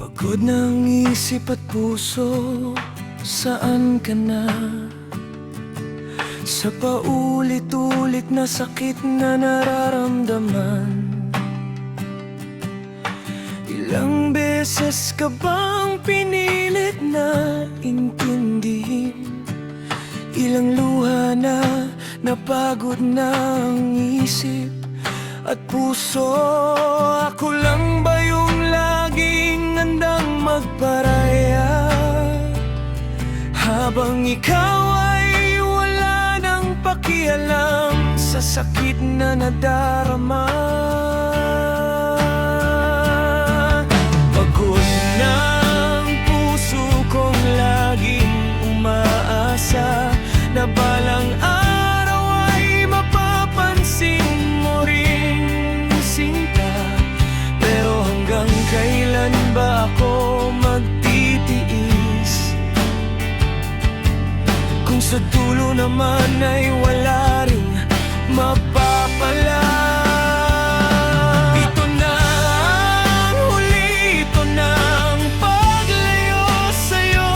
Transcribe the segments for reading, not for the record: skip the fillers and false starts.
Pagod ng isip at puso, saan ka na? Sa paulit-ulit na sakit na nararamdaman. Ilang beses ka bang pinilit na intindihin? Ilang luha na napagod na ang isip at puso. Ako lang ba yung laging handang magparaya, habang ikaw ay wala nang pakialam sa sakit na nadarama? Pagod ng puso kong laging umaasa na balang araw ay mapapansin mo rin, sinta. Pero hanggang kailan ba ako magtitiis, kung sa dulo naman ay wala rin mapapala? Ito na ang huli, ito na ang paglayo sa'yo.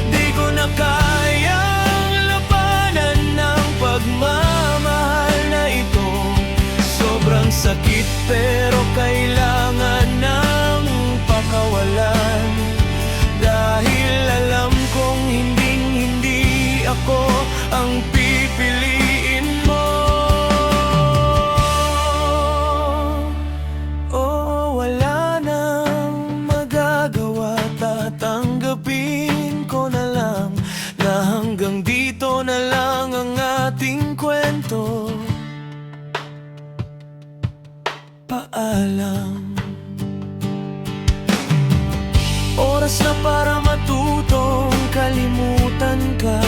Di ko na kayang labanan ng pagmamahal na ito. Sobrang sakit pero kailangan ng pakawalan, dahil alam kong hinding-hindi ako ang pipiliin mo. Oh, wala nang magagawa, tatanggapin ko na lang na hanggang dito na lang ang ating kwento. Paalam. Oras na para matutong kalimutan ka.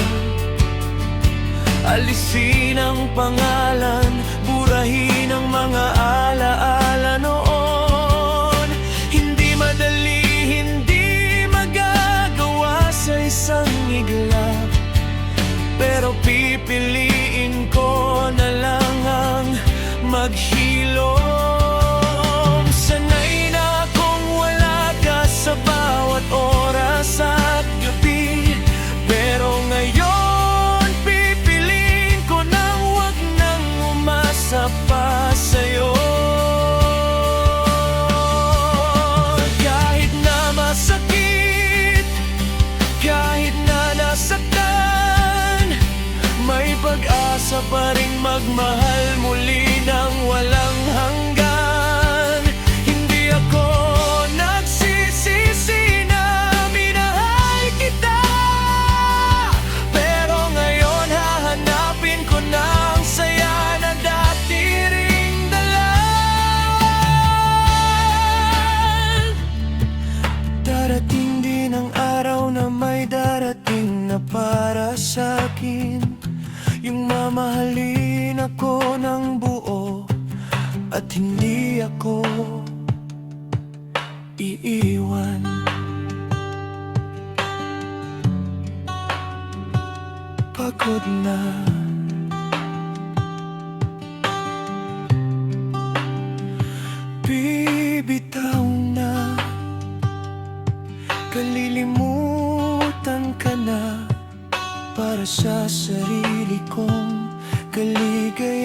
Alisin ang pangalan, burahin ang mga alaala noon. Hindi madali, hindi magagawa sa isang iglap, pero pipiliin ko na lang ang maghilom. Sanay na akong wala ka sa bawat oras at gabi, pero ngayon pipiliin ko nang wag nang umasa pa sa'yo. Kahit na masakit, kahit na nasaktan, may pag-asa pa rin magmahal muli ng walang hanggan. Hindi ako nagsisisi na minahal kita, pero ngayon hahanapin ko na ang saya na dati ring dala. Darating din ang araw na may darating na para sa'kin, yung mamahalin ako ng buo at hindi ako iiwan. Pagod na, bibitaw na, kalilimutan ka na para sa sarili kong kaligay.